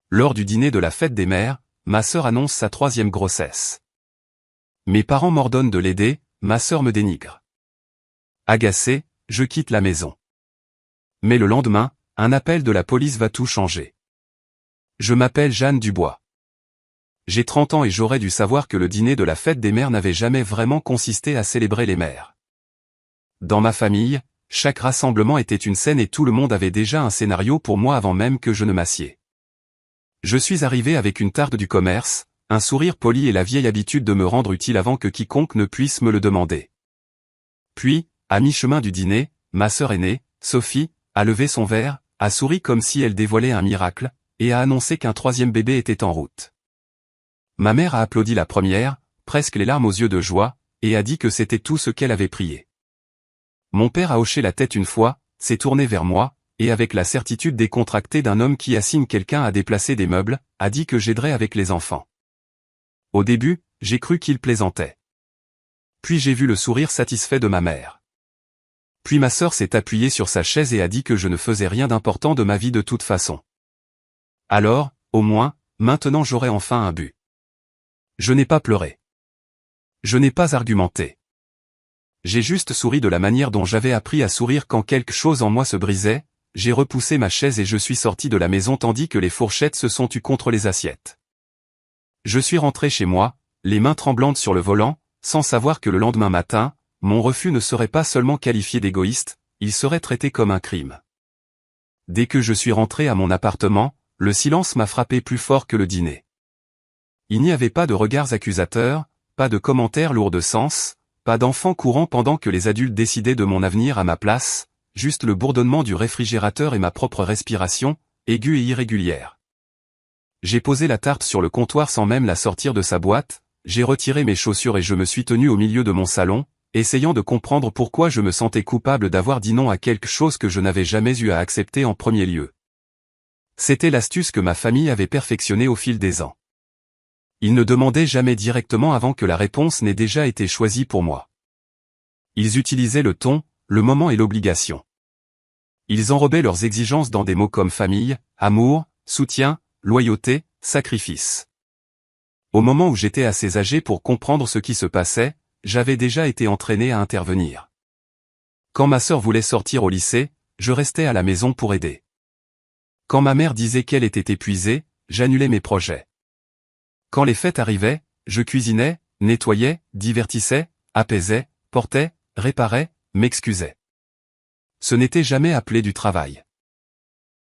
lors du dîner de la fête des mères, ma sœur annonce sa 3e grossesse. Mes parents m'ordonnent de l'aider, ma sœur me dénigre. Agacé, je quitte la maison. Mais le lendemain, un appel de la police va tout changer. Je m'appelle Jeanne Dubois. J'ai 30 ans et j'aurais dû savoir que le dîner de la fête des mères n'avait jamais vraiment consisté à célébrer les mères. Dans ma famille, chaque rassemblement était une scène et tout le monde avait déjà un scénario pour moi avant même que je ne m'assieds. Je suis arrivé avec une tarte du commerce, un sourire poli et la vieille habitude de me rendre utile avant que quiconque ne puisse me le demander. Puis, à mi-chemin du dîner, ma sœur aînée, Sophie, a levé son verre, a souri comme si elle dévoilait un miracle, et a annoncé qu'un 3e bébé était en route. Ma mère a applaudi la première, presque les larmes aux yeux de joie, et a dit que c'était tout ce qu'elle avait prié. Mon père a hoché la tête une fois, s'est tourné vers moi, et avec la certitude décontractée d'un homme qui assigne quelqu'un à déplacer des meubles, a dit que j'aiderais avec les enfants. Au début, j'ai cru qu'il plaisantait. Puis j'ai vu le sourire satisfait de ma mère. Puis ma sœur s'est appuyée sur sa chaise et a dit que je ne faisais rien d'important de ma vie de toute façon. Alors, au moins, maintenant j'aurai enfin un but. Je n'ai pas pleuré. Je n'ai pas argumenté. J'ai juste souri de la manière dont j'avais appris à sourire quand quelque chose en moi se brisait, j'ai repoussé ma chaise et je suis sorti de la maison tandis que les fourchettes se sont tues contre les assiettes. Je suis rentré chez moi, les mains tremblantes sur le volant, sans savoir que le lendemain matin, mon refus ne serait pas seulement qualifié d'égoïste, il serait traité comme un crime. Dès que je suis rentré à mon appartement, le silence m'a frappé plus fort que le dîner. Il n'y avait pas de regards accusateurs, pas de commentaires lourds de sens, pas d'enfants courant pendant que les adultes décidaient de mon avenir à ma place, juste le bourdonnement du réfrigérateur et ma propre respiration, aiguë et irrégulière. J'ai posé la tarte sur le comptoir sans même la sortir de sa boîte, j'ai retiré mes chaussures et je me suis tenu au milieu de mon salon, essayant de comprendre pourquoi je me sentais coupable d'avoir dit non à quelque chose que je n'avais jamais eu à accepter en premier lieu. C'était l'astuce que ma famille avait perfectionnée au fil des ans. Ils ne demandaient jamais directement avant que la réponse n'ait déjà été choisie pour moi. Ils utilisaient le ton, le moment et l'obligation. Ils enrobaient leurs exigences dans des mots comme famille, amour, soutien, loyauté, sacrifice. Au moment où j'étais assez âgé pour comprendre ce qui se passait, j'avais déjà été entraîné à intervenir. Quand ma sœur voulait sortir au lycée, je restais à la maison pour aider. Quand ma mère disait qu'elle était épuisée, j'annulais mes projets. Quand les fêtes arrivaient, je cuisinais, nettoyais, divertissais, apaisais, portais, réparais, m'excusais. Ce n'était jamais appelé du travail.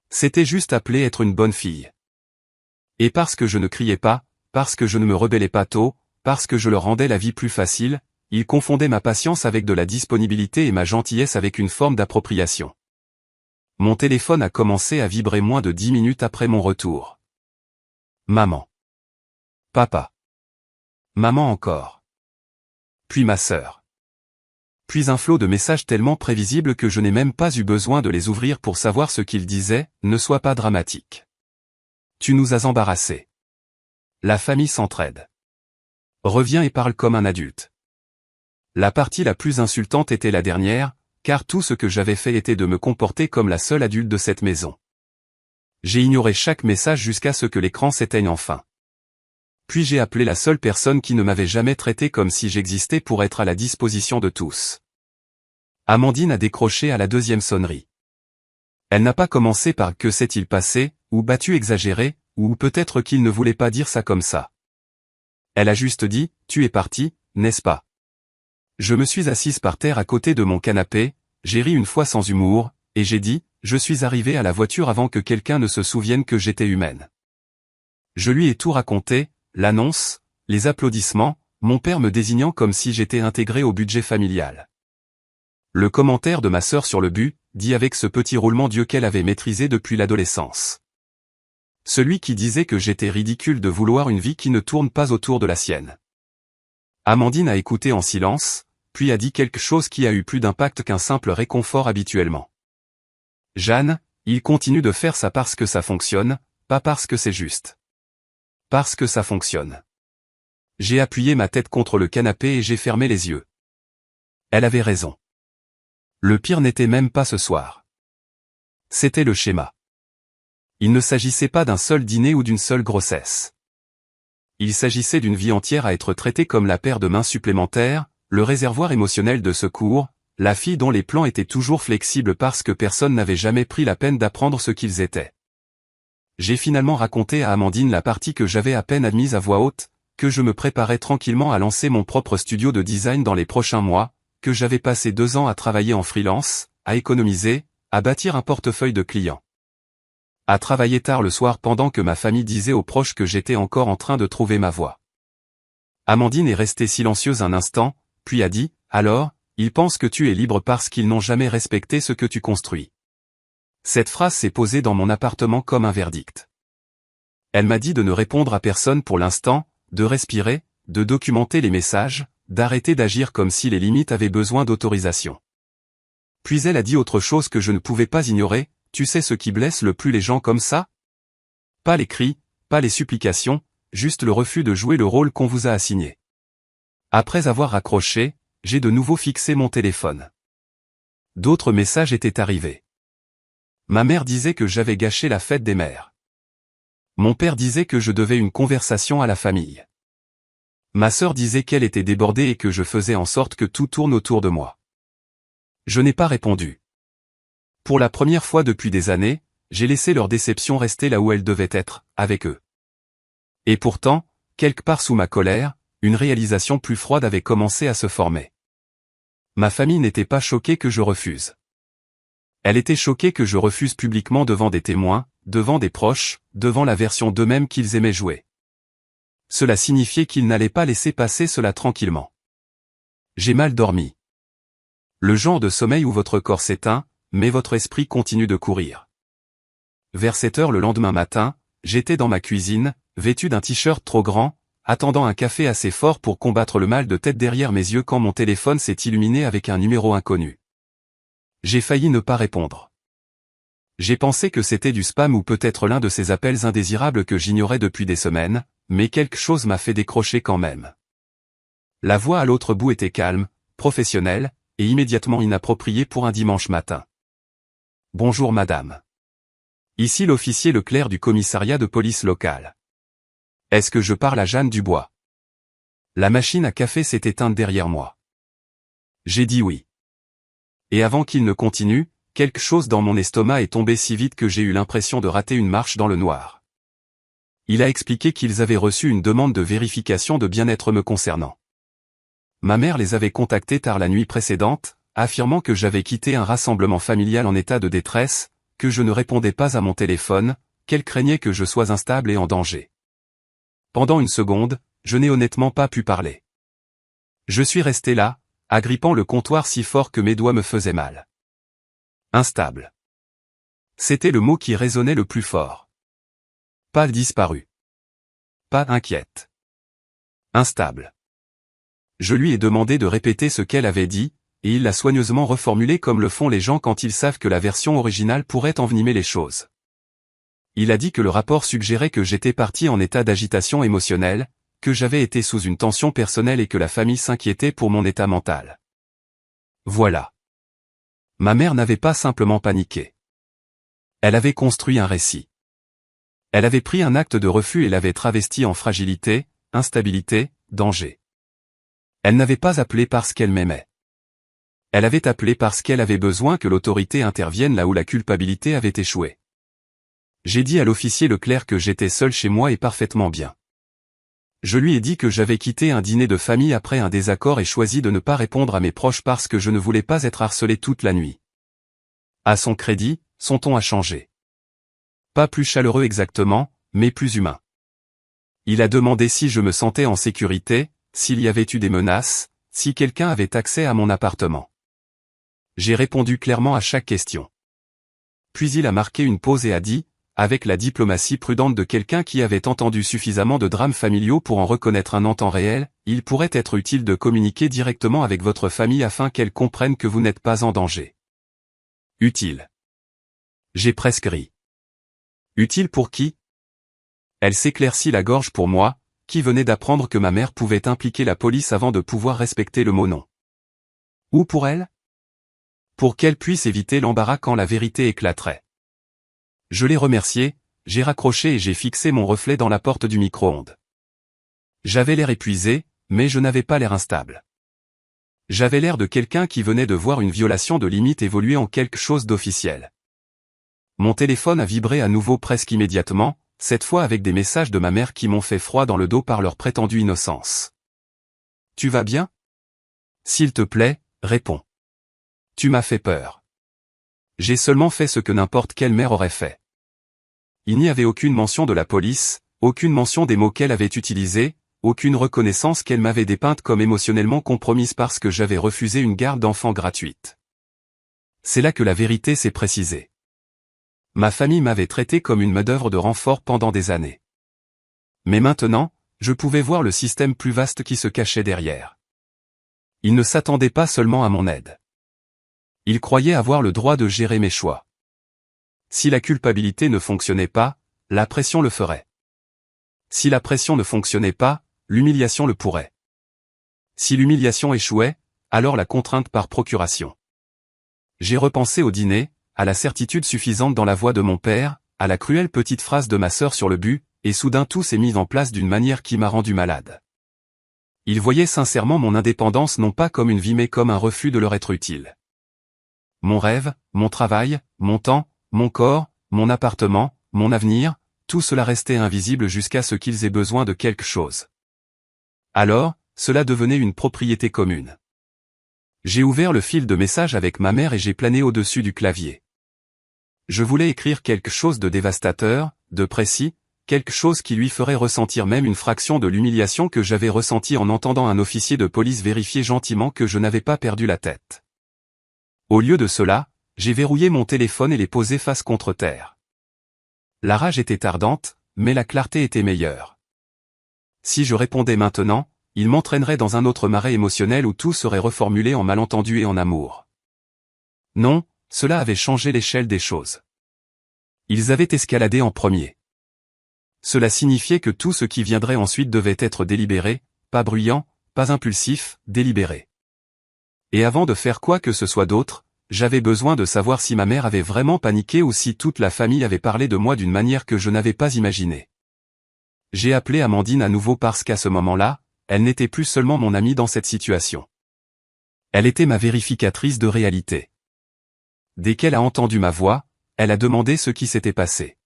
C'était juste appelé être une bonne fille. Et parce que je ne criais pas, parce que je ne me rebellais pas tôt, parce que je leur rendais la vie plus facile, ils confondaient ma patience avec de la disponibilité et ma gentillesse avec une forme d'appropriation. Mon téléphone a commencé à vibrer moins de 10 minutes après mon retour. Maman. Papa. Maman encore. Puis ma sœur. Puis un flot de messages tellement prévisibles que je n'ai même pas eu besoin de les ouvrir pour savoir ce qu'ils disaient, ne sois pas dramatique. Tu nous as embarrassés. La famille s'entraide. Reviens et parle comme un adulte. La partie la plus insultante était la dernière, car tout ce que j'avais fait était de me comporter comme la seule adulte de cette maison. J'ai ignoré chaque message jusqu'à ce que l'écran s'éteigne enfin. Puis j'ai appelé la seule personne qui ne m'avait jamais traité comme si j'existais pour être à la disposition de tous. Amandine a décroché à la 2e sonnerie. Elle n'a pas commencé par « que s'est-il passé » ou « battu exagéré » ou « peut-être qu'il ne voulait pas dire ça comme ça ». Elle a juste dit « tu es parti, n'est-ce pas ?» Je me suis assise par terre à côté de mon canapé, j'ai ri une fois sans humour, et j'ai dit « je suis arrivé à la voiture avant que quelqu'un ne se souvienne que j'étais humaine ». Je lui ai tout raconté, l'annonce, les applaudissements, mon père me désignant comme si j'étais intégré au budget familial. Le commentaire de ma sœur sur le but, dit avec ce petit roulement d'yeux qu'elle avait maîtrisé depuis l'adolescence. Celui qui disait que j'étais ridicule de vouloir une vie qui ne tourne pas autour de la sienne. Amandine a écouté en silence, puis a dit quelque chose qui a eu plus d'impact qu'un simple réconfort habituellement. Jeanne, il continue de faire ça parce que ça fonctionne, pas parce que c'est juste. Parce que ça fonctionne. J'ai appuyé ma tête contre le canapé et j'ai fermé les yeux. Elle avait raison. Le pire n'était même pas ce soir. C'était le schéma. Il ne s'agissait pas d'un seul dîner ou d'une seule grossesse. Il s'agissait d'une vie entière à être traitée comme la paire de mains supplémentaires, le réservoir émotionnel de secours, la fille dont les plans étaient toujours flexibles parce que personne n'avait jamais pris la peine d'apprendre ce qu'ils étaient. J'ai finalement raconté à Amandine la partie que j'avais à peine admise à voix haute, que je me préparais tranquillement à lancer mon propre studio de design dans les prochains mois, que j'avais passé 2 ans à travailler en freelance, à économiser, à bâtir un portefeuille de clients. À travailler tard le soir pendant que ma famille disait aux proches que j'étais encore en train de trouver ma voie. Amandine est restée silencieuse un instant, puis a dit, « Alors, ils pensent que tu es libre parce qu'ils n'ont jamais respecté ce que tu construis. » Cette phrase s'est posée dans mon appartement comme un verdict. Elle m'a dit de ne répondre à personne pour l'instant, de respirer, de documenter les messages, d'arrêter d'agir comme si les limites avaient besoin d'autorisation. Puis elle a dit autre chose que je ne pouvais pas ignorer, « Tu sais ce qui blesse le plus les gens comme ça ? Pas les cris, pas les supplications, juste le refus de jouer le rôle qu'on vous a assigné. » Après avoir raccroché, j'ai de nouveau fixé mon téléphone. D'autres messages étaient arrivés. Ma mère disait que j'avais gâché la fête des mères. Mon père disait que je devais une conversation à la famille. Ma sœur disait qu'elle était débordée et que je faisais en sorte que tout tourne autour de moi. Je n'ai pas répondu. Pour la première fois depuis des années, j'ai laissé leur déception rester là où elle devait être, avec eux. Et pourtant, quelque part sous ma colère, une réalisation plus froide avait commencé à se former. Ma famille n'était pas choquée que je refuse. Elle était choquée que je refuse publiquement devant des témoins, devant des proches, devant la version d'eux-mêmes qu'ils aimaient jouer. Cela signifiait qu'ils n'allaient pas laisser passer cela tranquillement. J'ai mal dormi. Le genre de sommeil où votre corps s'éteint, mais votre esprit continue de courir. Vers 7 heures le lendemain matin, j'étais dans ma cuisine, vêtu d'un t-shirt trop grand, attendant un café assez fort pour combattre le mal de tête derrière mes yeux quand mon téléphone s'est illuminé avec un numéro inconnu. J'ai failli ne pas répondre. J'ai pensé que c'était du spam ou peut-être l'un de ces appels indésirables que j'ignorais depuis des semaines, mais quelque chose m'a fait décrocher quand même. La voix à l'autre bout était calme, professionnelle, et immédiatement inappropriée pour un dimanche matin. « Bonjour madame. Ici l'officier Leclerc du commissariat de police local. Est-ce que je parle à Jeanne Dubois ?» La machine à café s'est éteinte derrière moi. J'ai dit oui. Et avant qu'il ne continue, quelque chose dans mon estomac est tombé si vite que j'ai eu l'impression de rater une marche dans le noir. Il a expliqué qu'ils avaient reçu une demande de vérification de bien-être me concernant. Ma mère les avait contactés tard la nuit précédente, affirmant que j'avais quitté un rassemblement familial en état de détresse, que je ne répondais pas à mon téléphone, qu'elle craignait que je sois instable et en danger. Pendant une seconde, je n'ai honnêtement pas pu parler. Je suis resté là, agrippant le comptoir si fort que mes doigts me faisaient mal. Instable. C'était le mot qui résonnait le plus fort. Pas disparu. Pas inquiète. Instable. Je lui ai demandé de répéter ce qu'elle avait dit, et il l'a soigneusement reformulé comme le font les gens quand ils savent que la version originale pourrait envenimer les choses. Il a dit que le rapport suggérait que j'étais parti en état d'agitation émotionnelle, que j'avais été sous une tension personnelle et que la famille s'inquiétait pour mon état mental. Voilà. Ma mère n'avait pas simplement paniqué. Elle avait construit un récit. Elle avait pris un acte de refus et l'avait travesti en fragilité, instabilité, danger. Elle n'avait pas appelé parce qu'elle m'aimait. Elle avait appelé parce qu'elle avait besoin que l'autorité intervienne là où la culpabilité avait échoué. J'ai dit à l'officier Leclerc que j'étais seul chez moi et parfaitement bien. Je lui ai dit que j'avais quitté un dîner de famille après un désaccord et choisi de ne pas répondre à mes proches parce que je ne voulais pas être harcelé toute la nuit. À son crédit, son ton a changé. Pas plus chaleureux exactement, mais plus humain. Il a demandé si je me sentais en sécurité, s'il y avait eu des menaces, si quelqu'un avait accès à mon appartement. J'ai répondu clairement à chaque question. Puis il a marqué une pause et a dit, avec la diplomatie prudente de quelqu'un qui avait entendu suffisamment de drames familiaux pour en reconnaître un en temps réel, il pourrait être utile de communiquer directement avec votre famille afin qu'elle comprenne que vous n'êtes pas en danger. Utile. J'ai presque ri. Utile pour qui ? Elle s'éclaircit la gorge pour moi, qui venait d'apprendre que ma mère pouvait impliquer la police avant de pouvoir respecter le mot non. Ou pour elle ? Pour qu'elle puisse éviter l'embarras quand la vérité éclaterait. Je l'ai remerciée, j'ai raccroché et j'ai fixé mon reflet dans la porte du micro-ondes. J'avais l'air épuisé, mais je n'avais pas l'air instable. J'avais l'air de quelqu'un qui venait de voir une violation de limite évoluer en quelque chose d'officiel. Mon téléphone a vibré à nouveau presque immédiatement, cette fois avec des messages de ma mère qui m'ont fait froid dans le dos par leur prétendue innocence. « Tu vas bien ? S'il te plaît, réponds. Tu m'as fait peur. J'ai seulement fait ce que n'importe quelle mère aurait fait. » Il n'y avait aucune mention de la police, aucune mention des mots qu'elle avait utilisés, aucune reconnaissance qu'elle m'avait dépeinte comme émotionnellement compromise parce que j'avais refusé une garde d'enfants gratuite. C'est là que la vérité s'est précisée. Ma famille m'avait traité comme une main-d'œuvre de renfort pendant des années. Mais maintenant, je pouvais voir le système plus vaste qui se cachait derrière. Ils ne s'attendaient pas seulement à mon aide. Ils croyaient avoir le droit de gérer mes choix. Si la culpabilité ne fonctionnait pas, la pression le ferait. Si la pression ne fonctionnait pas, l'humiliation le pourrait. Si l'humiliation échouait, alors la contrainte par procuration. J'ai repensé au dîner, à la certitude suffisante dans la voix de mon père, à la cruelle petite phrase de ma sœur sur le but, et soudain tout s'est mis en place d'une manière qui m'a rendu malade. Ils voyaient sincèrement mon indépendance non pas comme une vie mais comme un refus de leur être utile. Mon rêve, mon travail, mon temps, mon corps, mon appartement, mon avenir, tout cela restait invisible jusqu'à ce qu'ils aient besoin de quelque chose. Alors, cela devenait une propriété commune. J'ai ouvert le fil de message avec ma mère et j'ai plané au-dessus du clavier. Je voulais écrire quelque chose de dévastateur, de précis, quelque chose qui lui ferait ressentir même une fraction de l'humiliation que j'avais ressentie en entendant un officier de police vérifier gentiment que je n'avais pas perdu la tête. Au lieu de cela, j'ai verrouillé mon téléphone et l'ai posé face contre terre. La rage était ardente, mais la clarté était meilleure. Si je répondais maintenant, il m'entraînerait dans un autre marais émotionnel où tout serait reformulé en malentendu et en amour. Non, cela avait changé l'échelle des choses. Ils avaient escaladé en premier. Cela signifiait que tout ce qui viendrait ensuite devait être délibéré, pas bruyant, pas impulsif, délibéré. Et avant de faire quoi que ce soit d'autre, j'avais besoin de savoir si ma mère avait vraiment paniqué ou si toute la famille avait parlé de moi d'une manière que je n'avais pas imaginée. J'ai appelé Amandine à nouveau parce qu'à ce moment-là, elle n'était plus seulement mon amie dans cette situation. Elle était ma vérificatrice de réalité. Dès qu'elle a entendu ma voix, elle a demandé ce qui s'était passé.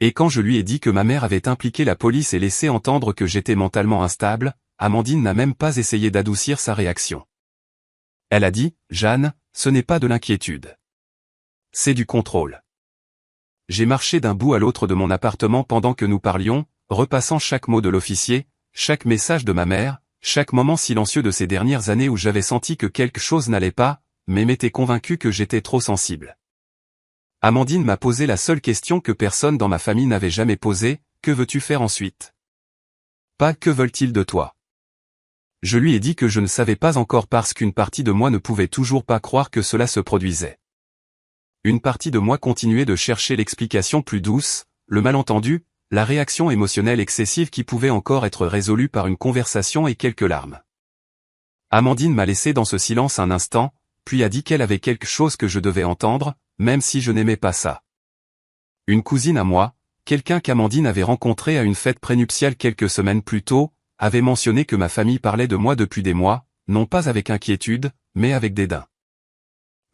Et quand je lui ai dit que ma mère avait impliqué la police et laissé entendre que j'étais mentalement instable, Amandine n'a même pas essayé d'adoucir sa réaction. Elle a dit, « Jeanne, ce n'est pas de l'inquiétude. C'est du contrôle. » J'ai marché d'un bout à l'autre de mon appartement pendant que nous parlions, repassant chaque mot de l'officier, chaque message de ma mère, chaque moment silencieux de ces dernières années où j'avais senti que quelque chose n'allait pas, mais m'étais convaincu que j'étais trop sensible. Amandine m'a posé la seule question que personne dans ma famille n'avait jamais posée, « Que veux-tu faire ensuite ?» Pas « Que veulent-ils de toi ?» Je lui ai dit que je ne savais pas encore parce qu'une partie de moi ne pouvait toujours pas croire que cela se produisait. Une partie de moi continuait de chercher l'explication plus douce, le malentendu, la réaction émotionnelle excessive qui pouvait encore être résolue par une conversation et quelques larmes. Amandine m'a laissé dans ce silence un instant, puis a dit qu'elle avait quelque chose que je devais entendre, même si je n'aimais pas ça. Une cousine à moi, quelqu'un qu'Amandine avait rencontré à une fête prénuptiale quelques semaines plus tôt, avait mentionné que ma famille parlait de moi depuis des mois, non pas avec inquiétude, mais avec dédain.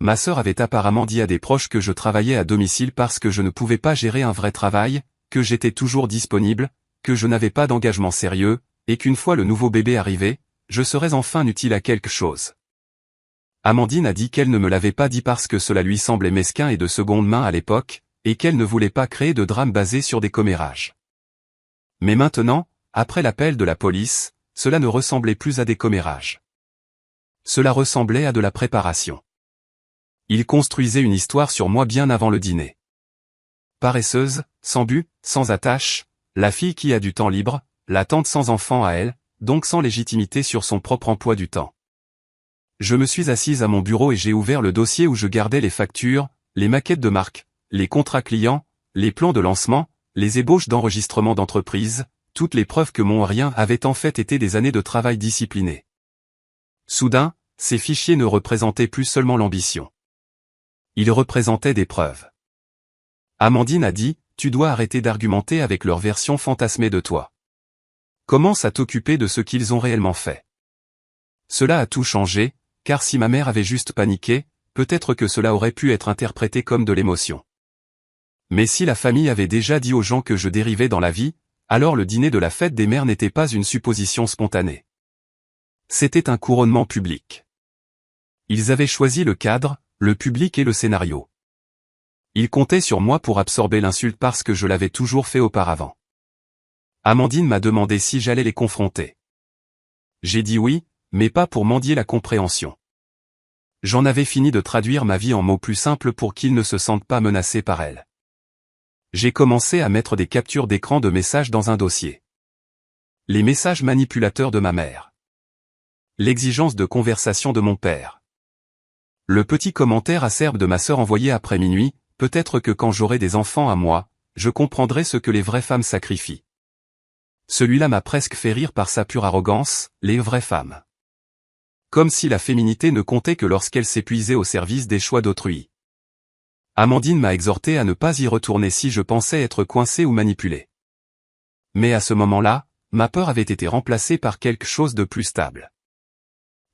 Ma sœur avait apparemment dit à des proches que je travaillais à domicile parce que je ne pouvais pas gérer un vrai travail, que j'étais toujours disponible, que je n'avais pas d'engagement sérieux, et qu'une fois le nouveau bébé arrivé, je serais enfin utile à quelque chose. Amandine a dit qu'elle ne me l'avait pas dit parce que cela lui semblait mesquin et de seconde main à l'époque, et qu'elle ne voulait pas créer de drame basé sur des commérages. Mais maintenant, après l'appel de la police, cela ne ressemblait plus à des commérages. Cela ressemblait à de la préparation. Il construisait une histoire sur moi bien avant le dîner. Paresseuse, sans but, sans attache, la fille qui a du temps libre, la tante sans enfant à elle, donc sans légitimité sur son propre emploi du temps. Je me suis assise à mon bureau et j'ai ouvert le dossier où je gardais les factures, les maquettes de marque, les contrats clients, les plans de lancement, les ébauches d'enregistrement d'entreprise, toutes les preuves que mon rien avait en fait été des années de travail discipliné. Soudain, ces fichiers ne représentaient plus seulement l'ambition. Ils représentaient des preuves. Amandine a dit, tu dois arrêter d'argumenter avec leur version fantasmée de toi. Commence à t'occuper de ce qu'ils ont réellement fait. Cela a tout changé, car si ma mère avait juste paniqué, peut-être que cela aurait pu être interprété comme de l'émotion. Mais si la famille avait déjà dit aux gens que je dérivais dans la vie, alors le dîner de la fête des mères n'était pas une supposition spontanée. C'était un couronnement public. Ils avaient choisi le cadre, le public et le scénario. Ils comptaient sur moi pour absorber l'insulte parce que je l'avais toujours fait auparavant. Amandine m'a demandé si j'allais les confronter. J'ai dit oui, mais pas pour mendier la compréhension. J'en avais fini de traduire ma vie en mots plus simples pour qu'ils ne se sentent pas menacés par elle. J'ai commencé à mettre des captures d'écran de messages dans un dossier. Les messages manipulateurs de ma mère. L'exigence de conversation de mon père. Le petit commentaire acerbe de ma sœur envoyé après minuit, peut-être que quand j'aurai des enfants à moi, je comprendrai ce que les vraies femmes sacrifient. Celui-là m'a presque fait rire par sa pure arrogance, les vraies femmes. Comme si la féminité ne comptait que lorsqu'elle s'épuisait au service des choix d'autrui. Amandine m'a exhorté à ne pas y retourner si je pensais être coincé ou manipulé. Mais à ce moment-là, ma peur avait été remplacée par quelque chose de plus stable.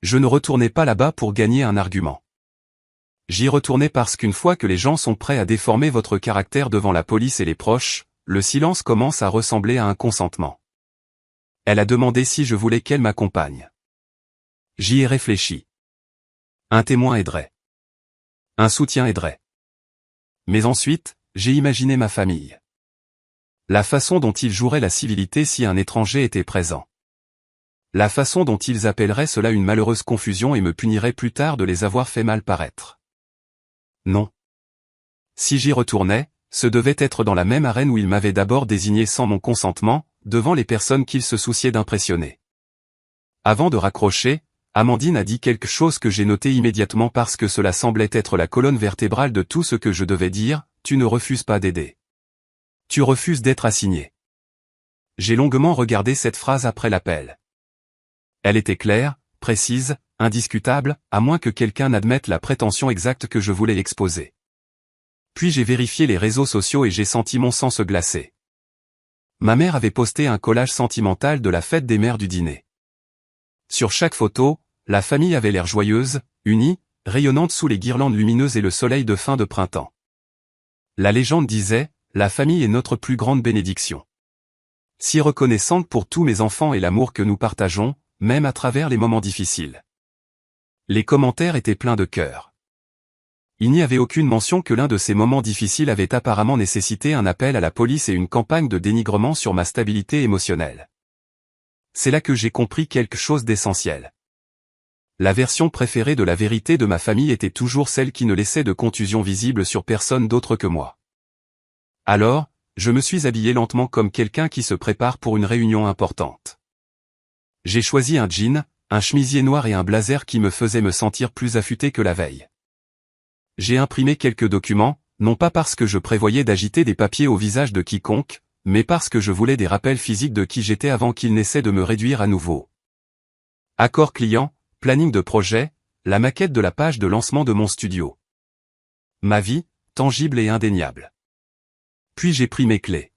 Je ne retournais pas là-bas pour gagner un argument. J'y retournais parce qu'une fois que les gens sont prêts à déformer votre caractère devant la police et les proches, le silence commence à ressembler à un consentement. Elle a demandé si je voulais qu'elle m'accompagne. J'y ai réfléchi. Un témoin aiderait. Un soutien aiderait. Mais ensuite, j'ai imaginé ma famille. La façon dont ils joueraient la civilité si un étranger était présent. La façon dont ils appelleraient cela une malheureuse confusion et me puniraient plus tard de les avoir fait mal paraître. Non. Si j'y retournais, ce devait être dans la même arène où ils m'avaient d'abord désigné sans mon consentement, devant les personnes qu'ils se souciaient d'impressionner. Avant de raccrocher, Amandine a dit quelque chose que j'ai noté immédiatement parce que cela semblait être la colonne vertébrale de tout ce que je devais dire, tu ne refuses pas d'aider. Tu refuses d'être assigné. J'ai longuement regardé cette phrase après l'appel. Elle était claire, précise, indiscutable, à moins que quelqu'un n'admette la prétention exacte que je voulais exposer. Puis j'ai vérifié les réseaux sociaux et j'ai senti mon sang se glacer. Ma mère avait posté un collage sentimental de la fête des mères du dîner. Sur chaque photo, la famille avait l'air joyeuse, unie, rayonnante sous les guirlandes lumineuses et le soleil de fin de printemps. La légende disait, la famille est notre plus grande bénédiction. Si reconnaissante pour tous mes enfants et l'amour que nous partageons, même à travers les moments difficiles. Les commentaires étaient pleins de cœur. Il n'y avait aucune mention que l'un de ces moments difficiles avait apparemment nécessité un appel à la police et une campagne de dénigrement sur ma stabilité émotionnelle. C'est là que j'ai compris quelque chose d'essentiel. La version préférée de la vérité de ma famille était toujours celle qui ne laissait de contusion visible sur personne d'autre que moi. Alors, je me suis habillé lentement comme quelqu'un qui se prépare pour une réunion importante. J'ai choisi un jean, un chemisier noir et un blazer qui me faisaient me sentir plus affûté que la veille. J'ai imprimé quelques documents, non pas parce que je prévoyais d'agiter des papiers au visage de quiconque, mais parce que je voulais des rappels physiques de qui j'étais avant qu'ils n'essaient de me réduire à nouveau. Accord client, planning de projet, la maquette de la page de lancement de mon studio. Ma vie, tangible et indéniable. Puis j'ai pris mes clés.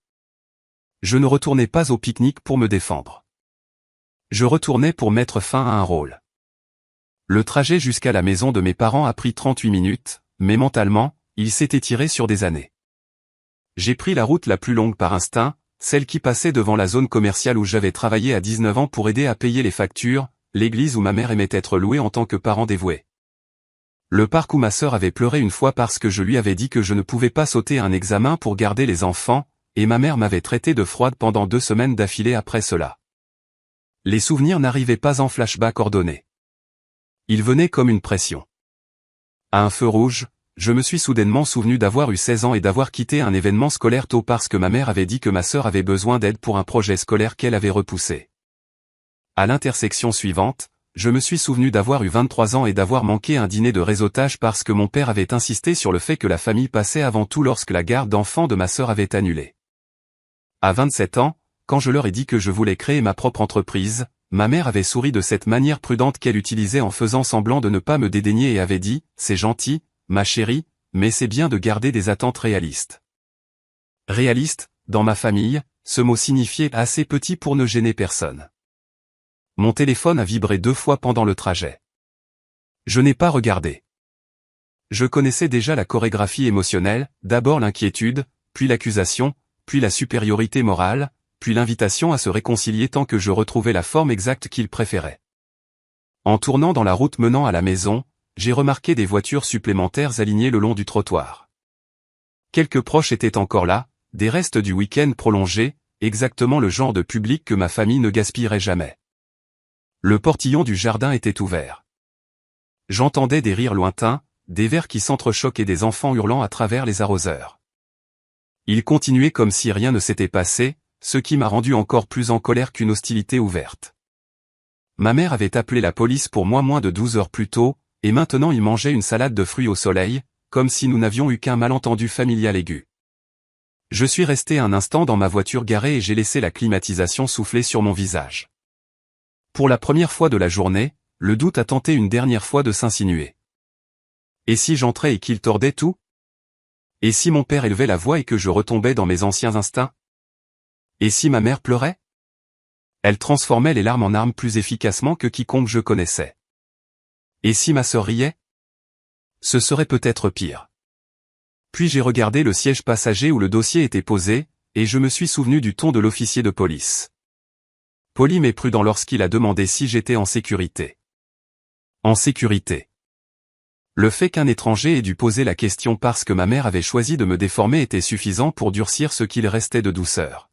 Je ne retournais pas au pique-nique pour me défendre. Je retournais pour mettre fin à un rôle. Le trajet jusqu'à la maison de mes parents a pris 38 minutes, mais mentalement, il s'est étiré sur des années. J'ai pris la route la plus longue par instinct, celle qui passait devant la zone commerciale où j'avais travaillé à 19 ans pour aider à payer les factures, l'église où ma mère aimait être louée en tant que parent dévoué. Le parc où ma sœur avait pleuré une fois parce que je lui avais dit que je ne pouvais pas sauter un examen pour garder les enfants, et ma mère m'avait traité de froide pendant 2 semaines d'affilée après cela. Les souvenirs n'arrivaient pas en flashback ordonné. Ils venaient comme une pression. À un feu rouge, je me suis soudainement souvenu d'avoir eu 16 ans et d'avoir quitté un événement scolaire tôt parce que ma mère avait dit que ma sœur avait besoin d'aide pour un projet scolaire qu'elle avait repoussé. À l'intersection suivante, je me suis souvenu d'avoir eu 23 ans et d'avoir manqué un dîner de réseautage parce que mon père avait insisté sur le fait que la famille passait avant tout lorsque la garde d'enfants de ma sœur avait annulé. À 27 ans, quand je leur ai dit que je voulais créer ma propre entreprise, ma mère avait souri de cette manière prudente qu'elle utilisait en faisant semblant de ne pas me dédaigner et avait dit « C'est gentil, ma chérie, mais c'est bien de garder des attentes réalistes. » Réaliste, dans ma famille, ce mot signifiait assez petit pour ne gêner personne. Mon téléphone a vibré 2 fois pendant le trajet. Je n'ai pas regardé. Je connaissais déjà la chorégraphie émotionnelle, d'abord l'inquiétude, puis l'accusation, puis la supériorité morale, puis l'invitation à se réconcilier tant que je retrouvais la forme exacte qu'il préférait. En tournant dans la route menant à la maison, j'ai remarqué des voitures supplémentaires alignées le long du trottoir. Quelques proches étaient encore là, des restes du week-end prolongé, exactement le genre de public que ma famille ne gaspillerait jamais. Le portillon du jardin était ouvert. J'entendais des rires lointains, des vers qui s'entrechoquent et des enfants hurlant à travers les arroseurs. Ils continuaient comme si rien ne s'était passé, ce qui m'a rendu encore plus en colère qu'une hostilité ouverte. Ma mère avait appelé la police pour moi moins de 12 heures plus tôt, et maintenant il mangeait une salade de fruits au soleil, comme si nous n'avions eu qu'un malentendu familial aigu. Je suis resté un instant dans ma voiture garée et j'ai laissé la climatisation souffler sur mon visage. Pour la première fois de la journée, le doute a tenté une dernière fois de s'insinuer. Et si j'entrais et qu'il tordait tout? Et si mon père élevait la voix et que je retombais dans mes anciens instincts? Et si ma mère pleurait? Elle transformait les larmes en armes plus efficacement que quiconque je connaissais. Et si ma sœur riait? Ce serait peut-être pire. Puis j'ai regardé le siège passager où le dossier était posé, et je me suis souvenu du ton de l'officier de police. Poli mais prudent lorsqu'il a demandé si j'étais en sécurité. En sécurité. Le fait qu'un étranger ait dû poser la question parce que ma mère avait choisi de me déformer était suffisant pour durcir ce qu'il restait de douceur.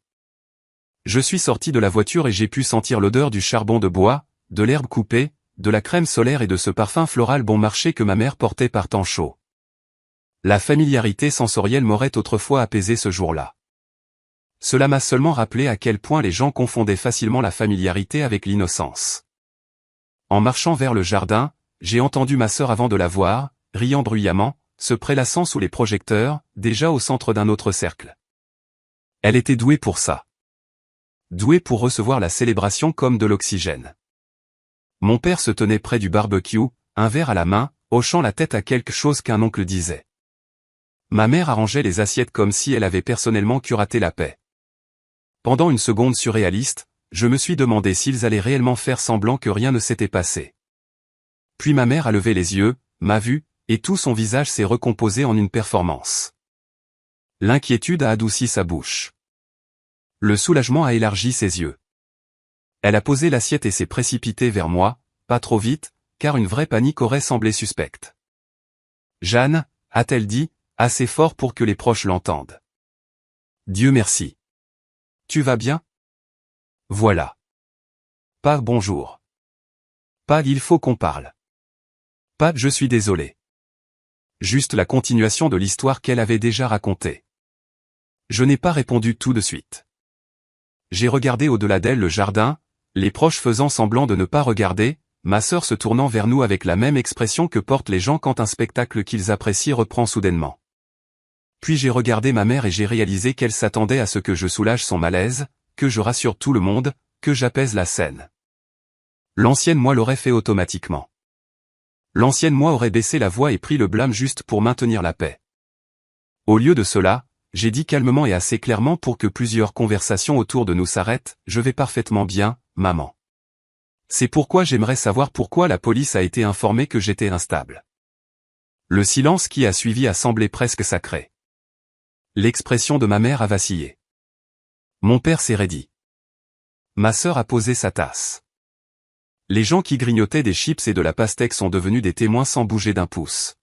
Je suis sorti de la voiture et j'ai pu sentir l'odeur du charbon de bois, de l'herbe coupée, de la crème solaire et de ce parfum floral bon marché que ma mère portait par temps chaud. La familiarité sensorielle m'aurait autrefois apaisé ce jour-là. Cela m'a seulement rappelé à quel point les gens confondaient facilement la familiarité avec l'innocence. En marchant vers le jardin, j'ai entendu ma sœur avant de la voir, riant bruyamment, se prélassant sous les projecteurs, déjà au centre d'un autre cercle. Elle était douée pour ça. Douée pour recevoir la célébration comme de l'oxygène. Mon père se tenait près du barbecue, un verre à la main, hochant la tête à quelque chose qu'un oncle disait. Ma mère arrangeait les assiettes comme si elle avait personnellement curaté la paix. Pendant une seconde surréaliste, je me suis demandé s'ils allaient réellement faire semblant que rien ne s'était passé. Puis ma mère a levé les yeux, m'a vu, et tout son visage s'est recomposé en une performance. L'inquiétude a adouci sa bouche. Le soulagement a élargi ses yeux. Elle a posé l'assiette et s'est précipitée vers moi, pas trop vite, car une vraie panique aurait semblé suspecte. « Jeanne » a-t-elle dit, assez fort pour que les proches l'entendent. « Dieu merci. Tu vas bien ? » Voilà. Pas bonjour. Pas il faut qu'on parle. Pas je suis désolé. Juste la continuation de l'histoire qu'elle avait déjà racontée. Je n'ai pas répondu tout de suite. J'ai regardé au-delà d'elle le jardin, les proches faisant semblant de ne pas regarder, ma sœur se tournant vers nous avec la même expression que portent les gens quand un spectacle qu'ils apprécient reprend soudainement. Puis j'ai regardé ma mère et j'ai réalisé qu'elle s'attendait à ce que je soulage son malaise, que je rassure tout le monde, que j'apaise la scène. L'ancienne moi l'aurait fait automatiquement. L'ancienne moi aurait baissé la voix et pris le blâme juste pour maintenir la paix. Au lieu de cela, j'ai dit calmement et assez clairement pour que plusieurs conversations autour de nous s'arrêtent, je vais parfaitement bien, maman. C'est pourquoi j'aimerais savoir pourquoi la police a été informée que j'étais instable. Le silence qui a suivi a semblé presque sacré. L'expression de ma mère a vacillé. Mon père s'est raidi. Ma sœur a posé sa tasse. Les gens qui grignotaient des chips et de la pastèque sont devenus des témoins sans bouger d'un pouce.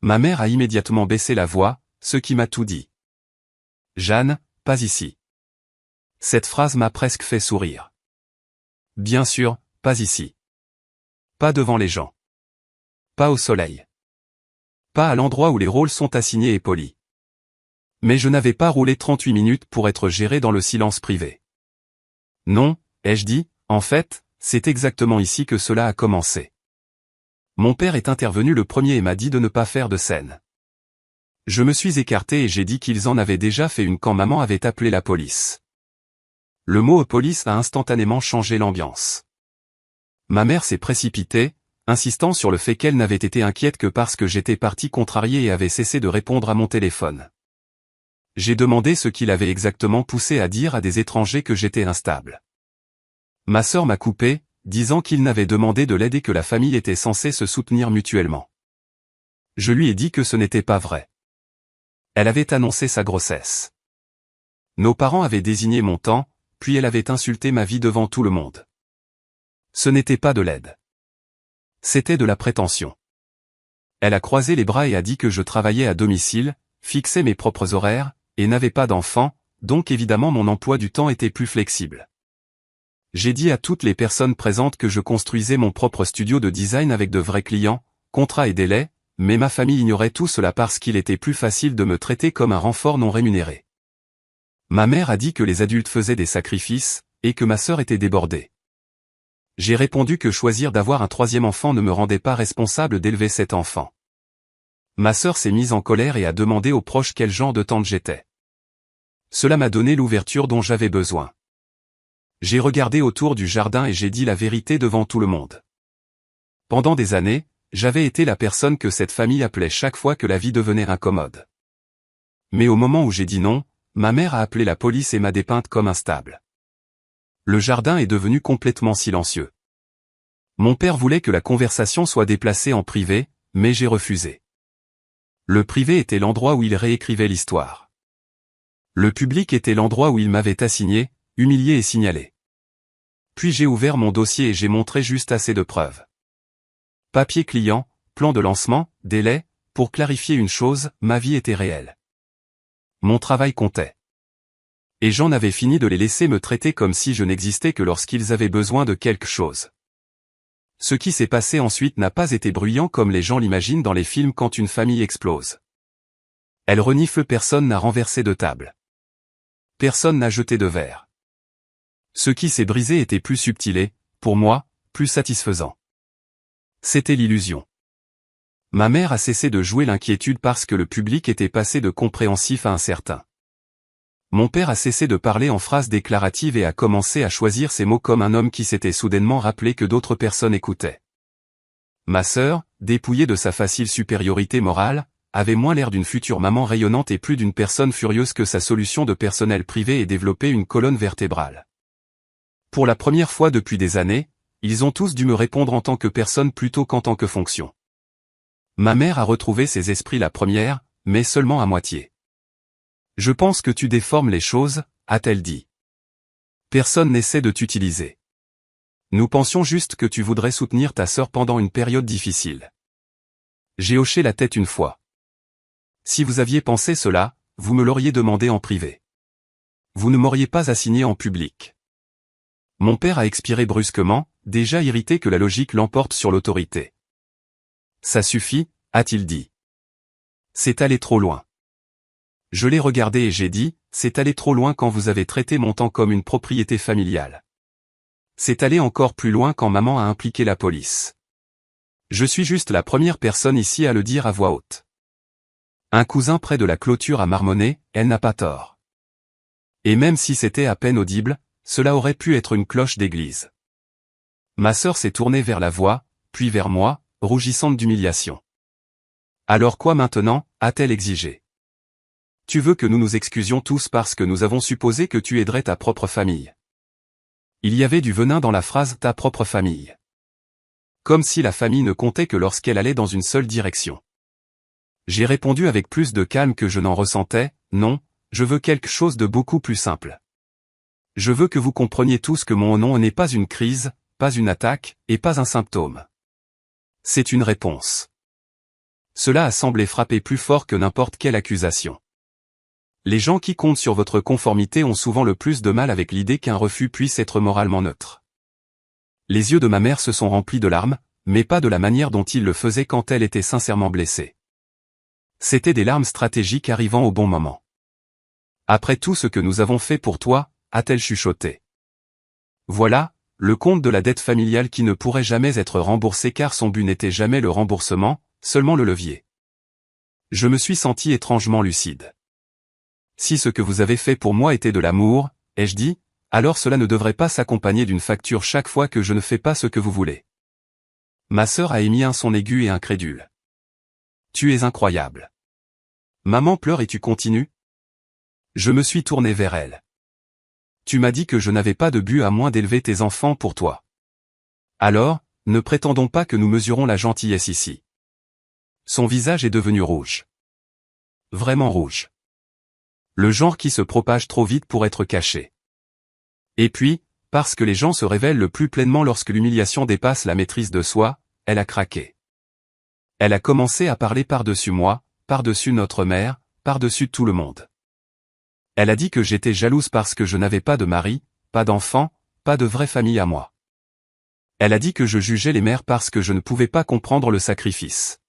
Ma mère a immédiatement baissé la voix, ce qui m'a tout dit. Jeanne, pas ici. Cette phrase m'a presque fait sourire. Bien sûr, pas ici. Pas devant les gens. Pas au soleil. Pas à l'endroit où les rôles sont assignés et polis. Mais je n'avais pas roulé 38 minutes pour être géré dans le silence privé. Non, ai-je dit, en fait, c'est exactement ici que cela a commencé. Mon père est intervenu le premier et m'a dit de ne pas faire de scène. Je me suis écarté et j'ai dit qu'ils en avaient déjà fait une quand maman avait appelé la police. Le mot police a instantanément changé l'ambiance. Ma mère s'est précipitée, insistant sur le fait qu'elle n'avait été inquiète que parce que j'étais parti contrarié et avait cessé de répondre à mon téléphone. J'ai demandé ce qui l'avait exactement poussé à dire à des étrangers que j'étais instable. Ma sœur m'a coupé, disant qu'il n'avait demandé de l'aide et que la famille était censée se soutenir mutuellement. Je lui ai dit que ce n'était pas vrai. Elle avait annoncé sa grossesse. Nos parents avaient désigné mon temps, puis elle avait insulté ma vie devant tout le monde. Ce n'était pas de l'aide. C'était de la prétention. Elle a croisé les bras et a dit que je travaillais à domicile, fixais mes propres horaires, et n'avais pas d'enfant, donc évidemment mon emploi du temps était plus flexible. J'ai dit à toutes les personnes présentes que je construisais mon propre studio de design avec de vrais clients, contrats et délais, mais ma famille ignorait tout cela parce qu'il était plus facile de me traiter comme un renfort non rémunéré. Ma mère a dit que les adultes faisaient des sacrifices, et que ma sœur était débordée. J'ai répondu que choisir d'avoir un troisième enfant ne me rendait pas responsable d'élever cet enfant. Ma sœur s'est mise en colère et a demandé aux proches quel genre de tante j'étais. Cela m'a donné l'ouverture dont j'avais besoin. J'ai regardé autour du jardin et j'ai dit la vérité devant tout le monde. Pendant des années, j'avais été la personne que cette famille appelait chaque fois que la vie devenait incommode. Mais au moment où j'ai dit non, ma mère a appelé la police et m'a dépeinte comme instable. Le jardin est devenu complètement silencieux. Mon père voulait que la conversation soit déplacée en privé, mais j'ai refusé. Le privé était l'endroit où il réécrivait l'histoire. Le public était l'endroit où il m'avait assigné, humilié et signalé. Puis j'ai ouvert mon dossier et j'ai montré juste assez de preuves. Papier client, plan de lancement, délai, pour clarifier une chose, ma vie était réelle. Mon travail comptait. Et j'en avais fini de les laisser me traiter comme si je n'existais que lorsqu'ils avaient besoin de quelque chose. Ce qui s'est passé ensuite n'a pas été bruyant comme les gens l'imaginent dans les films quand une famille explose. Elle renifle, personne n'a renversé de table. Personne n'a jeté de verre. Ce qui s'est brisé était plus subtil et, pour moi, plus satisfaisant. C'était l'illusion. Ma mère a cessé de jouer l'inquiétude parce que le public était passé de compréhensif à incertain. Mon père a cessé de parler en phrases déclaratives et a commencé à choisir ses mots comme un homme qui s'était soudainement rappelé que d'autres personnes écoutaient. Ma sœur, dépouillée de sa facile supériorité morale, avait moins l'air d'une future maman rayonnante et plus d'une personne furieuse que sa solution de personnel privé et développé une colonne vertébrale. Pour la première fois depuis des années, ils ont tous dû me répondre en tant que personne plutôt qu'en tant que fonction. Ma mère a retrouvé ses esprits la première, mais seulement à moitié. Je pense que tu déformes les choses, a-t-elle dit. Personne n'essaie de t'utiliser. Nous pensions juste que tu voudrais soutenir ta sœur pendant une période difficile. J'ai hoché la tête une fois. Si vous aviez pensé cela, vous me l'auriez demandé en privé. Vous ne m'auriez pas assigné en public. Mon père a expiré brusquement, déjà irrité que la logique l'emporte sur l'autorité. Ça suffit, a-t-il dit. C'est allé trop loin. Je l'ai regardé et j'ai dit, c'est allé trop loin quand vous avez traité mon temps comme une propriété familiale. C'est allé encore plus loin quand maman a impliqué la police. Je suis juste la première personne ici à le dire à voix haute. Un cousin près de la clôture a marmonné, elle n'a pas tort. Et même si c'était à peine audible, cela aurait pu être une cloche d'église. Ma sœur s'est tournée vers la voix, puis vers moi, rougissante d'humiliation. Alors quoi maintenant, a-t-elle exigé. Tu veux que nous nous excusions tous parce que nous avons supposé que tu aiderais ta propre famille. Il y avait du venin dans la phrase « ta propre famille ». Comme si la famille ne comptait que lorsqu'elle allait dans une seule direction. J'ai répondu avec plus de calme que je n'en ressentais, non, je veux quelque chose de beaucoup plus simple. Je veux que vous compreniez tous que mon nom n'est pas une crise, pas une attaque, et pas un symptôme. C'est une réponse. Cela a semblé frapper plus fort que n'importe quelle accusation. Les gens qui comptent sur votre conformité ont souvent le plus de mal avec l'idée qu'un refus puisse être moralement neutre. Les yeux de ma mère se sont remplis de larmes, mais pas de la manière dont il le faisait quand elle était sincèrement blessée. C'étaient des larmes stratégiques arrivant au bon moment. Après tout ce que nous avons fait pour toi, a-t-elle chuchoté. Voilà, le compte de la dette familiale qui ne pourrait jamais être remboursé car son but n'était jamais le remboursement, seulement le levier. Je me suis senti étrangement lucide. Si ce que vous avez fait pour moi était de l'amour, ai-je dit, alors cela ne devrait pas s'accompagner d'une facture chaque fois que je ne fais pas ce que vous voulez. Ma sœur a émis un son aigu et incrédule. Tu es incroyable. Maman pleure et tu continues? Je me suis tourné vers elle. Tu m'as dit que je n'avais pas de but à moins d'élever tes enfants pour toi. Alors, ne prétendons pas que nous mesurons la gentillesse ici. Son visage est devenu rouge. Vraiment rouge. Le genre qui se propage trop vite pour être caché. Et puis, parce que les gens se révèlent le plus pleinement lorsque l'humiliation dépasse la maîtrise de soi, elle a craqué. Elle a commencé à parler par-dessus moi, par-dessus notre mère, par-dessus tout le monde. Elle a dit que j'étais jalouse parce que je n'avais pas de mari, pas d'enfant, pas de vraie famille à moi. Elle a dit que je jugeais les mères parce que je ne pouvais pas comprendre le sacrifice.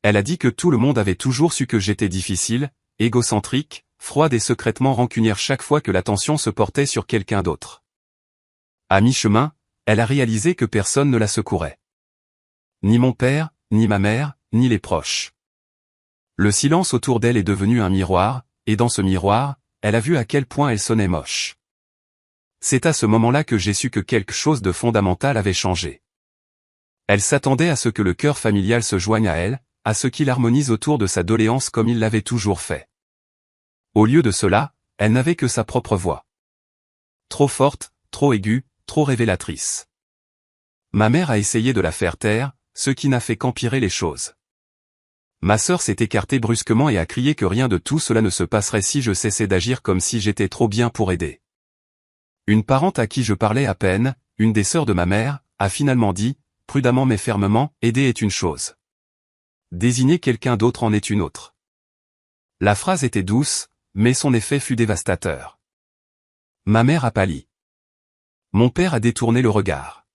Elle a dit que tout le monde avait toujours su que j'étais difficile, égocentrique, froide et secrètement rancunière chaque fois que l'attention se portait sur quelqu'un d'autre. À mi-chemin, elle a réalisé que personne ne la secourait. Ni mon père, ni ma mère, ni les proches. Le silence autour d'elle est devenu un miroir, et dans ce miroir, elle a vu à quel point elle sonnait moche. C'est à ce moment-là que j'ai su que quelque chose de fondamental avait changé. Elle s'attendait à ce que le cœur familial se joigne à elle, à ce qu'il harmonise autour de sa doléance comme il l'avait toujours fait. Au lieu de cela, elle n'avait que sa propre voix. Trop forte, trop aiguë, trop révélatrice. Ma mère a essayé de la faire taire, ce qui n'a fait qu'empirer les choses. Ma sœur s'est écartée brusquement et a crié que rien de tout cela ne se passerait si je cessais d'agir comme si j'étais trop bien pour aider. Une parente à qui je parlais à peine, une des sœurs de ma mère, a finalement dit, prudemment mais fermement, aider est une chose. Désigner quelqu'un d'autre en est une autre. La phrase était douce, mais son effet fut dévastateur. Ma mère a pâli. Mon père a détourné le regard.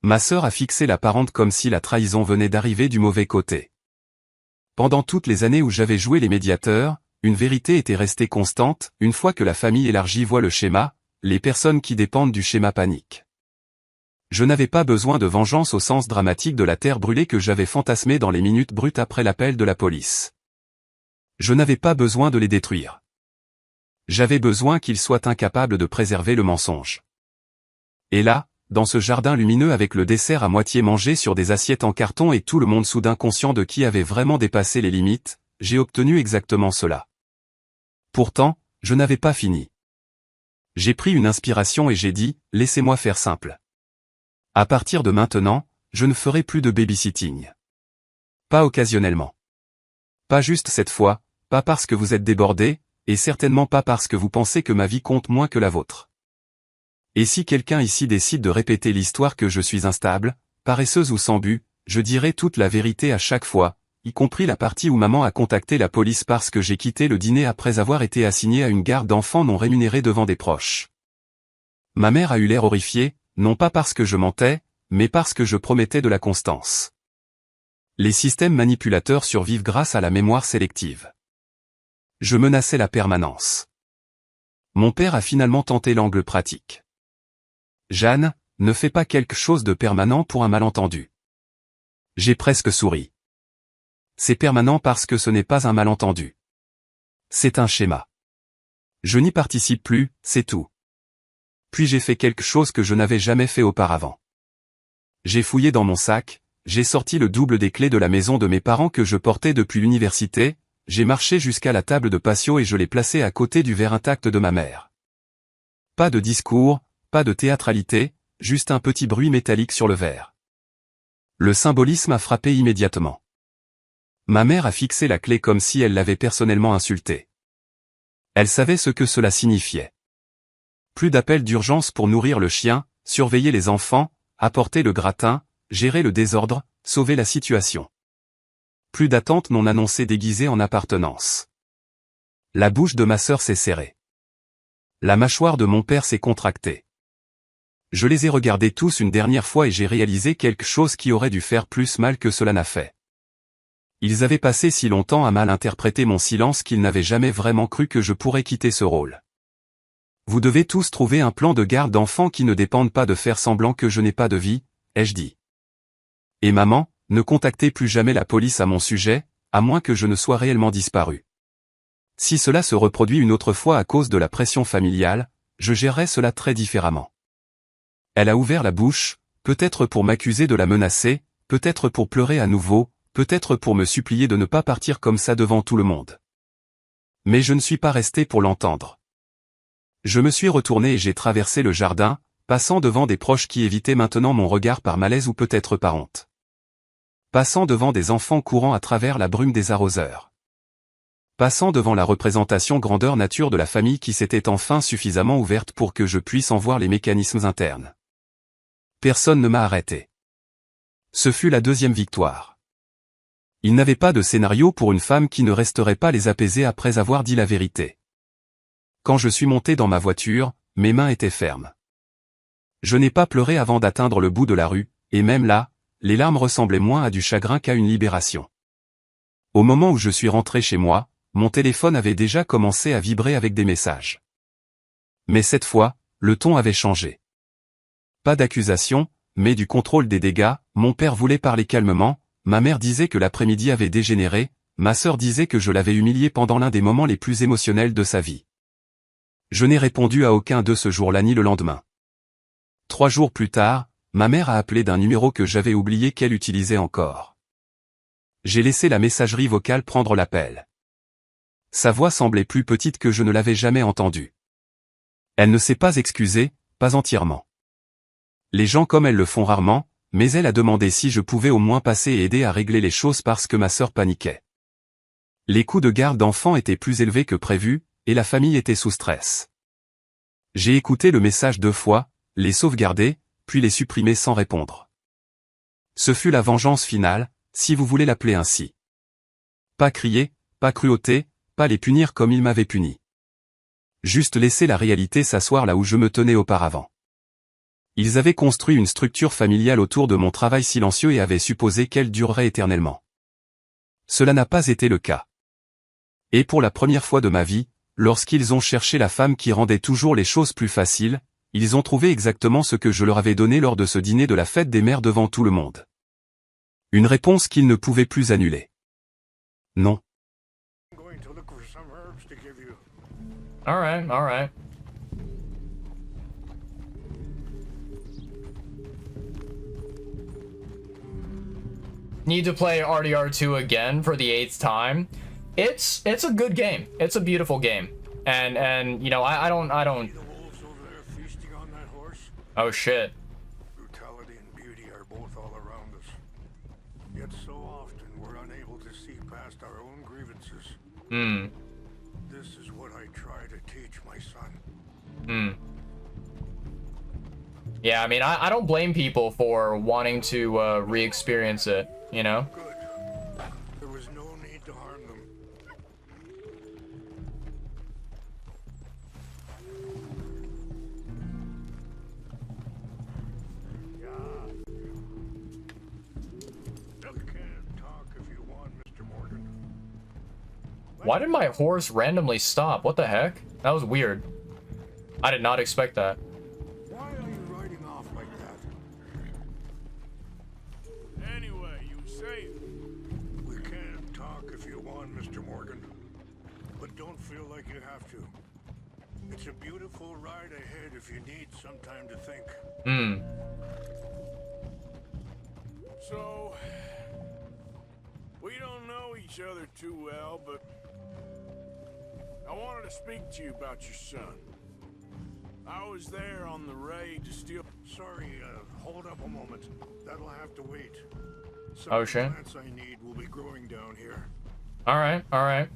Ma sœur a fixé la parente comme si la trahison venait d'arriver du mauvais côté. Pendant toutes les années où j'avais joué les médiateurs, une vérité était restée constante, une fois que la famille élargie voit le schéma, les personnes qui dépendent du schéma paniquent. Je n'avais pas besoin de vengeance au sens dramatique de la terre brûlée que j'avais fantasmé dans les minutes brutes après l'appel de la police. Je n'avais pas besoin de les détruire. J'avais besoin qu'ils soient incapables de préserver le mensonge. Et là, dans ce jardin lumineux avec le dessert à moitié mangé sur des assiettes en carton et tout le monde soudain conscient de qui avait vraiment dépassé les limites, j'ai obtenu exactement cela. Pourtant, je n'avais pas fini. J'ai pris une inspiration et j'ai dit, laissez-moi faire simple. À partir de maintenant, je ne ferai plus de babysitting. Pas occasionnellement. Pas juste cette fois, pas parce que vous êtes débordé, et certainement pas parce que vous pensez que ma vie compte moins que la vôtre. Et si quelqu'un ici décide de répéter l'histoire que je suis instable, paresseuse ou sans but, je dirai toute la vérité à chaque fois, y compris la partie où maman a contacté la police parce que j'ai quitté le dîner après avoir été assigné à une garde d'enfants non rémunérée devant des proches. Ma mère a eu l'air horrifiée, non pas parce que je mentais, mais parce que je promettais de la constance. Les systèmes manipulateurs survivent grâce à la mémoire sélective. Je menaçais la permanence. Mon père a finalement tenté l'angle pratique. Jeanne, ne fais pas quelque chose de permanent pour un malentendu. J'ai presque souri. C'est permanent parce que ce n'est pas un malentendu. C'est un schéma. Je n'y participe plus, c'est tout. Puis j'ai fait quelque chose que je n'avais jamais fait auparavant. J'ai fouillé dans mon sac, j'ai sorti le double des clés de la maison de mes parents que je portais depuis l'université, j'ai marché jusqu'à la table de patio et je l'ai placé à côté du verre intact de ma mère. Pas de discours, pas de théâtralité, juste un petit bruit métallique sur le verre. Le symbolisme a frappé immédiatement. Ma mère a fixé la clé comme si elle l'avait personnellement insultée. Elle savait ce que cela signifiait. Plus d'appels d'urgence pour nourrir le chien, surveiller les enfants, apporter le gratin, gérer le désordre, sauver la situation. Plus d'attentes non annoncées déguisées en appartenance. La bouche de ma sœur s'est serrée. La mâchoire de mon père s'est contractée. Je les ai regardés tous une dernière fois et j'ai réalisé quelque chose qui aurait dû faire plus mal que cela n'a fait. Ils avaient passé si longtemps à mal interpréter mon silence qu'ils n'avaient jamais vraiment cru que je pourrais quitter ce rôle. Vous devez tous trouver un plan de garde d'enfants qui ne dépendent pas de faire semblant que je n'ai pas de vie, ai-je dit. Et maman, ne contactez plus jamais la police à mon sujet, à moins que je ne sois réellement disparu. Si cela se reproduit une autre fois à cause de la pression familiale, je gérerai cela très différemment. Elle a ouvert la bouche, peut-être pour m'accuser de la menacer, peut-être pour pleurer à nouveau, peut-être pour me supplier de ne pas partir comme ça devant tout le monde. Mais je ne suis pas resté pour l'entendre. Je me suis retourné et j'ai traversé le jardin, passant devant des proches qui évitaient maintenant mon regard par malaise ou peut-être par honte. Passant devant des enfants courant à travers la brume des arroseurs. Passant devant la représentation grandeur nature de la famille qui s'était enfin suffisamment ouverte pour que je puisse en voir les mécanismes internes. Personne ne m'a arrêté. Ce fut la deuxième victoire. Il n'avait pas de scénario pour une femme qui ne resterait pas les apaiser après avoir dit la vérité. Quand je suis monté dans ma voiture, mes mains étaient fermes. Je n'ai pas pleuré avant d'atteindre le bout de la rue, et même là, les larmes ressemblaient moins à du chagrin qu'à une libération. Au moment où je suis rentré chez moi, mon téléphone avait déjà commencé à vibrer avec des messages. Mais cette fois, le ton avait changé. Pas d'accusation, mais du contrôle des dégâts. Mon père voulait parler calmement, ma mère disait que l'après-midi avait dégénéré, ma sœur disait que je l'avais humilié pendant l'un des moments les plus émotionnels de sa vie. Je n'ai répondu à aucun d'eux ce jour-là ni le lendemain. 3 jours plus tard, ma mère a appelé d'un numéro que j'avais oublié qu'elle utilisait encore. J'ai laissé la messagerie vocale prendre l'appel. Sa voix semblait plus petite que je ne l'avais jamais entendue. Elle ne s'est pas excusée, pas entièrement. Les gens comme elle le font rarement, mais elle a demandé si je pouvais au moins passer et aider à régler les choses parce que ma sœur paniquait. Les coûts de garde d'enfants étaient plus élevés que prévu, et la famille était sous stress. J'ai écouté le message 2 fois, les sauvegarder, puis les supprimer sans répondre. Ce fut la vengeance finale, si vous voulez l'appeler ainsi. Pas crier, pas cruauté, pas les punir comme ils m'avaient puni. Juste laisser la réalité s'asseoir là où je me tenais auparavant. Ils avaient construit une structure familiale autour de mon travail silencieux et avaient supposé qu'elle durerait éternellement. Cela n'a pas été le cas. Et pour la première fois de ma vie, lorsqu'ils ont cherché la femme qui rendait toujours les choses plus faciles, ils ont trouvé exactement ce que je leur avais donné lors de ce dîner de la fête des mères devant tout le monde. Une réponse qu'ils ne pouvaient plus annuler. Non. Alright, alright. Need to play RDR2 again for the 8th time. It's a good game. It's a beautiful game. And you know, I don't Oh shit. Brutality and beauty are both all around us. Yet so often we're unable to see past our own grievances. This is what I try to teach my son. Yeah, I mean, I don't blame people for wanting to re-experience it, you know? Good. There was no need to harm them. You can talk if you want, Mr. Morgan. Why did my horse randomly stop? What the heck? That was weird. I did not expect that. Why are you riding off like that? Anyway, you say we can talk if you want, Mr. Morgan. But don't feel like you have to. It's a beautiful ride ahead if you need some time to think. So, we don't know each other too well, but I wanted to speak to you about your son. I was there on the raid to steal... Sorry, hold up a moment. That'll have to wait. Some Oh, shit. plants I need will be growing down here. Alright, alright.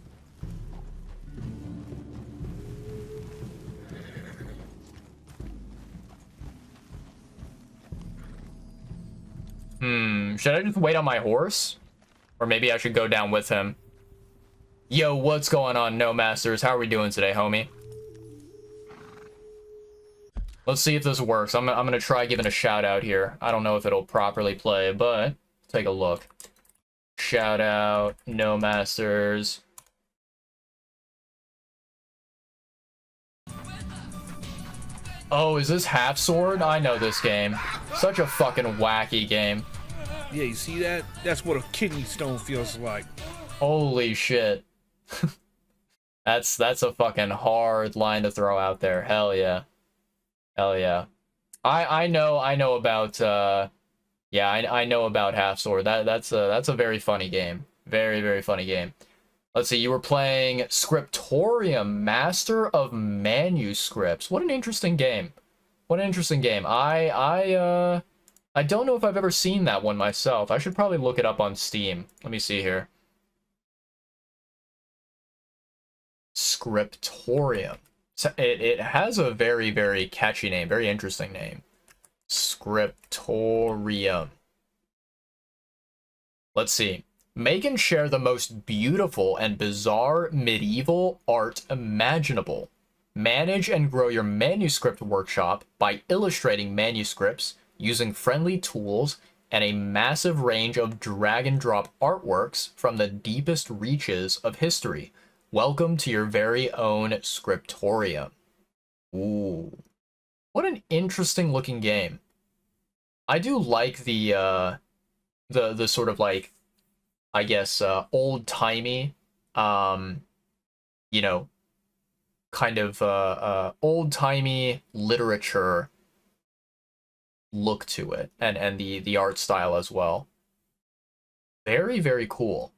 Should I just wait on my horse? Or maybe I should go down with him. Yo, what's going on, No Masters? How are we doing today, homie? Let's see if this works. I'm gonna try giving a shout out here. I don't know if it'll properly play, but take a look. Shout out, No Masters. Oh, is this Half Sword? I know this game. Such a fucking wacky game. Yeah, you see that? That's what a kidney stone feels like. Holy shit. That's a fucking hard line to throw out there. Hell yeah. Hell yeah. I know about yeah, I know about Half Sword. That's a very funny game. Very, very funny game. Let's see, you were playing Scriptorium, Master of Manuscripts. What an interesting game. What an interesting game. I don't know if I've ever seen that one myself. I should probably look it up on Steam. Let me see here. Scriptorium. So it has a very, very catchy name, very interesting name. Scriptorium. Let's see. Make and share the most beautiful and bizarre medieval art imaginable. Manage and grow your manuscript workshop by illustrating manuscripts using friendly tools and a massive range of drag-and-drop artworks from the deepest reaches of history. Welcome to your very own Scriptorium. Ooh. What an interesting looking game. I do like the sort of like, I guess, old-timey, you know, kind of old-timey literature look to it, and the art style as well. Very, very cool.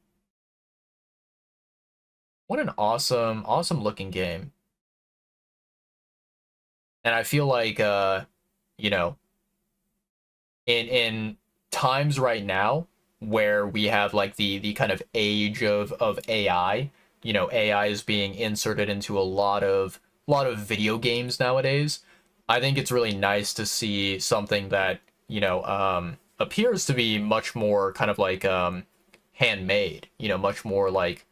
What an awesome looking game. And I feel like you know, in times right now where we have like the kind of age of AI, you know, AI is being inserted into a lot of video games nowadays. I think it's really nice to see something that, you know, appears to be much more kind of like handmade, you know, much more like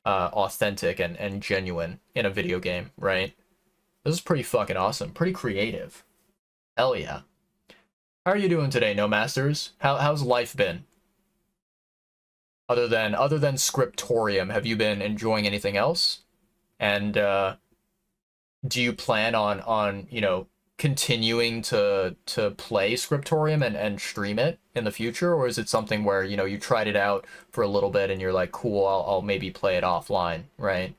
authentic and genuine in a video game, right? This is pretty fucking awesome, pretty creative. Hell yeah. How are you doing today, No Masters? How's life been? Other than Scriptorium, have you been enjoying anything else? And do you plan on you know, continuing to play Scriptorium and stream it in the future, or is it something where, you know, you tried it out for a little bit and you're like, cool, I'll maybe play it offline, right?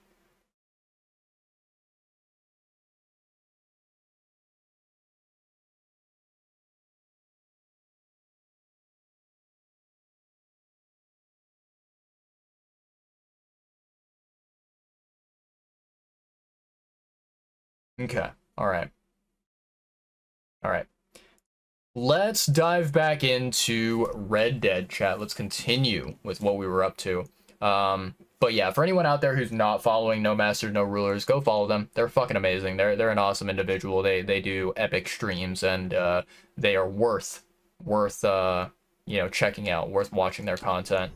Okay. All right. All right. Let's dive back into Red Dead, chat. Let's continue with what we were up to. But yeah, for anyone out there who's not following No Masters, No Rulers, go follow them. They're fucking amazing. They're an awesome individual. They do epic streams, and they are worth you know, checking out, worth watching their content.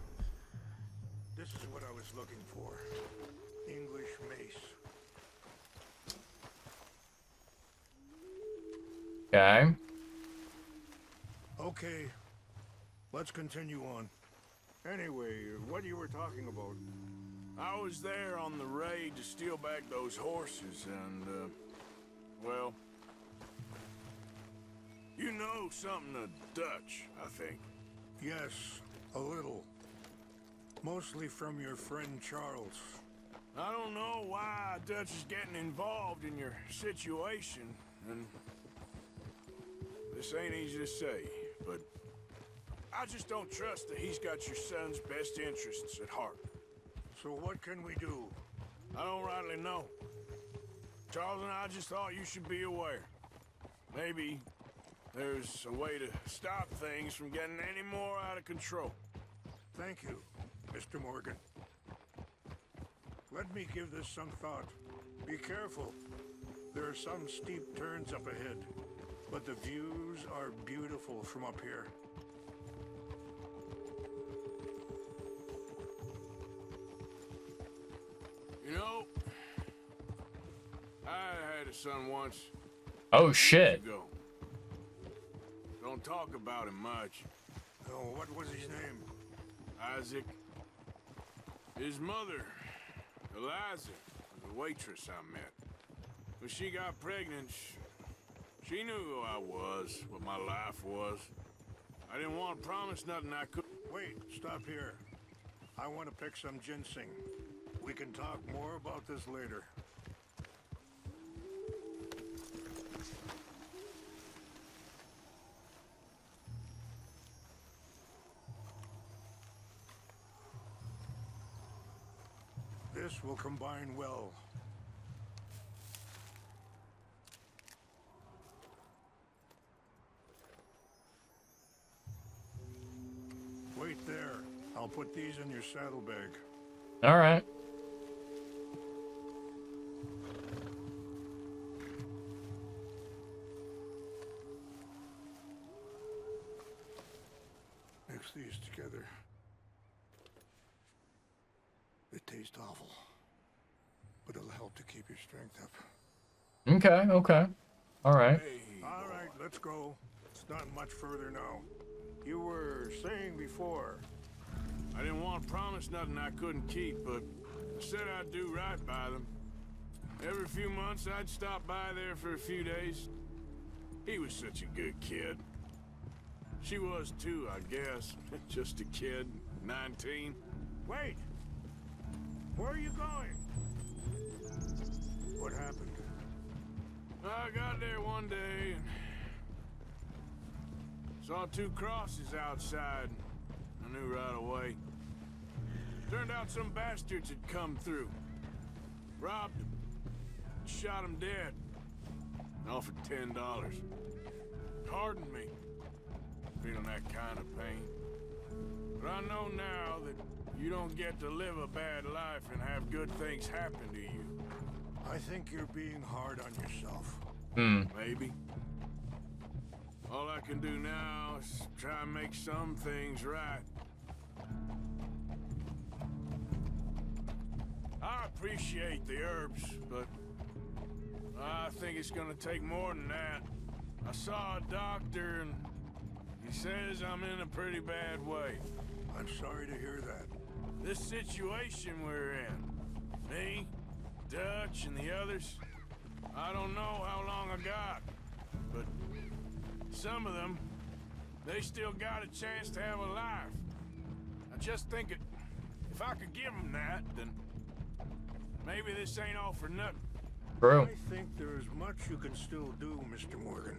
This is what I was looking for. English mace. Okay. Okay, let's continue on. Anyway, what you were talking about? I was there on the raid to steal back those horses, and, well, you know something of Dutch, I think. Yes, a little. Mostly from your friend Charles. I don't know why Dutch is getting involved in your situation, and this ain't easy to say, but I just don't trust that he's got your son's best interests at heart. So what can we do? I don't rightly know. Charles and I just thought you should be aware. Maybe there's a way to stop things from getting any more out of control. Thank you, Mr. Morgan. Let me give this some thought. Be careful. There are some steep turns up ahead, but the views are beautiful from up here. You know, I had a son once. Oh shit. Ago. Don't talk about him much. Oh, what was his name? Isaac. His mother, Eliza, was a waitress I met. When she got pregnant, she knew who I was, what my life was. I didn't want to promise nothing I could. Wait, stop here. I want to pick some ginseng. We can talk more about this later. this will combine well. Wait there. I'll put these in your saddlebag. All right. Mix these together. They taste awful, but it'll help to keep your strength up. Okay, okay. All right. All right, let's go. It's not much further now. You were saying before. I didn't want to promise nothing I couldn't keep, but I said I'd do right by them. Every few months I'd stop by there for a few days. He was such a good kid. She was too, I guess. Just a kid, 19. Wait! Where are you going? What happened? I got there one day and saw 2 crosses outside. I knew right away. Turned out some bastards had come through. Robbed him. Shot him dead. Offered $10. Hardened me. Feeling that kind of pain. But I know now that you don't get to live a bad life and have good things happen to you. I think you're being hard on yourself. Maybe. All I can do now is try and make some things right. I appreciate the herbs, but I think it's gonna take more than that. I saw a doctor and he says I'm in a pretty bad way. I'm sorry to hear that. This situation we're in, me, Dutch, and the others, I don't know how long I got, but some of them, they still got a chance to have a life. I just think if I could give them that, then maybe this ain't all for nothing. Bro. I think there's much you can still do, Mr. Morgan.